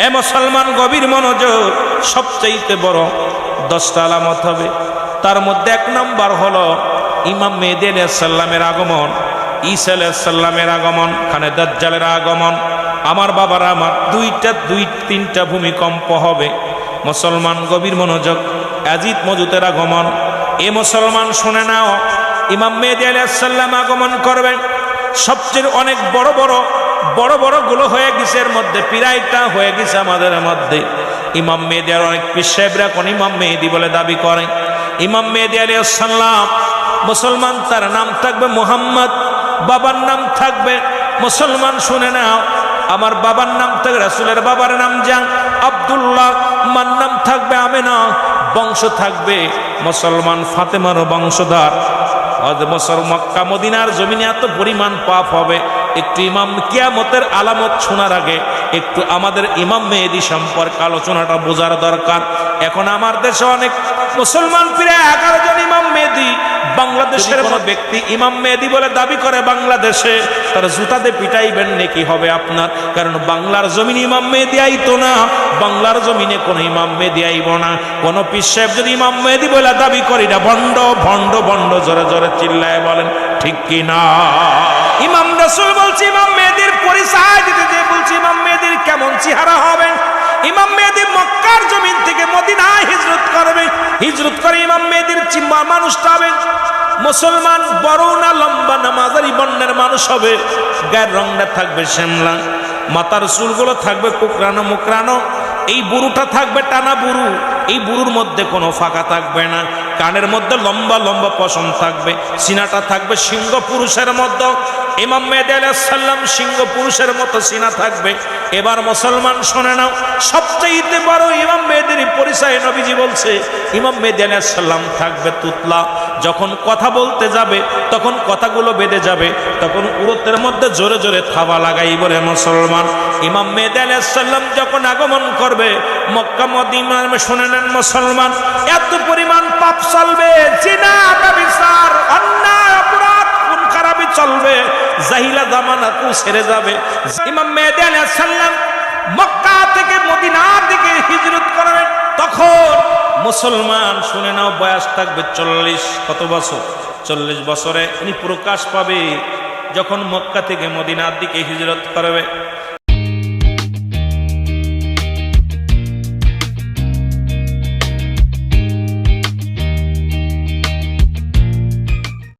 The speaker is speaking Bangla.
এ মুসলমান গভীর মনোযোগ, সবচেয়ে বড় 10টা আলামত হবে। তার মধ্যে 1 নম্বর হলো ইমাম মেহেদী আলাইহিস সালামের আগমন, ঈসা আলাইহিস সালামের আগমন, খানে দাজ্জালের আগমন। আমার বাবারা আমার 2-3টা ভূমিকম্প হবে। মুসলমান গভীর মনোযোগ, ইয়াজিদ মজুদের আগমন। এ মুসলমান শুনে নাও, ইমাম মেহেদী আলাইহিস সালাম আগমন করবেন। সবচেয়ে অনেক বড় বড় গুলো হয়ে গেছে, এর মধ্যে পিরাইটা হয়ে গেছে আমাদের মধ্যে। ইমাম মেহেদী আর অনেক পীর সাহেবরা কোন ইমাম মেহেদী বলে দাবি করে। ইমাম মেহেদী আলাইহিস সালাম মুসলমান, তার নাম থাকবে মুহাম্মদ, বাবার নাম থাকবে, মুসলমান শুনে নাও, আমার বাবার নাম থাকবে, রাসূলের বাবার নাম জান আব্দুল্লাহ, মার নাম থাকবে আমেনা, বংশ থাকবে মুসলমান ফাতেমার বংশধর। মক্কা মদিনার জমিনে এত পরিমাণ পাপ হবে। একটু ইমাম কিয়ামতের আলামত শোনার আগে একটু আমাদের ইমাম মেহেদী সম্পর্কে আলোচনাটা বোঝার দরকার। এখন আমার দেশে অনেক মুসলমান প্রায় 11 জন ইমাম মেহেদী। বাংলাদেশের কোন ব্যক্তি ইমাম মেহেদী বলে দাবি করে বাংলাদেশে, তার জুতাতে পিটাইবেন নাকি হবে আপনার। কারণ বাংলার জমিনে ইমাম মেহেদী আইতো না, বাংলার জমিনে কোন ইমাম মেহেদী আইব না। কোন পীর সাহেব যদি ইমাম মেহেদী বলে দাবি করি না, ভণ্ড ভণ্ড ভণ্ড, জোরে জোরে চিল্লায় বলেন ঠিক কি না? ইমাম রাসূল বলছি ইমাম মেহেদীর পরিচয় দিতে যে বলছি ইমাম মেহেদীর কেমন চেহারা হবে। ইমাম মেহেদী মক্কার জমিন থেকে মদিনায় হিজরত করবে। হিজরত করে ইমাম মেহেদীর মানুষটা হবে মুসলমান, বড় না লম্বা না মাঝারি বর্ণের মানুষ হবে। গায়ের রংটা থাকবে শ্যামলা, মাথার চুলগুলো থাকবে কুকরানো মুকরানো, এই বুড়ুটা থাকবে টানা বুড়ু, এই বুড়ুর মধ্যে কোনো ফাঁকা থাকবে না। কানের মধ্যে লম্বা লম্বা পশম থাকবে, সিনাটা থাকবে সিংহ পুরুষের মতো। ইমাম মেহেদী আলাইহিস সালাম সিংহ পুরুষের মতো সিনা থাকবে। এবার মুসলমান শুনে নাও, সবচেয়ে বড় ইমাম মেহেদীর পরিচয় নবীজি বলছে ইমাম মেহেদী আলাইহিস সালাম থাকবে তুতলা। যখন কথা বলতে যাবে তখন কথাগুলো বেঁধে যাবে, তখন উরতের মধ্যে জোরে জোরে থাবা লাগাই বলে মুসলমান। ইমাম মেহেদী আলাইহিস সালাম যখন আগমন করবে মক্কা মদিনায়, শুনে নেন মুসলমান, এত পরিমাণ পাপ চলবে, জিনা ব্যভিচার অন্যায় অপরাধ খুন খারাপি চলবে, জাহিলা জামানাকু ছেড়ে যাবে। ইমাম মেহেদী আলাইহিস সালাম মক্কা থেকে মদিনা থেকে হিজরত করবেন, তখন মুসলমান শুনে নাও বয়স থাকবে 40। কত বছর? 40 বছরে উনি প্রকাশ পাবে যখন মক্কা থেকে মদিনার দিকে হিজরত করবে।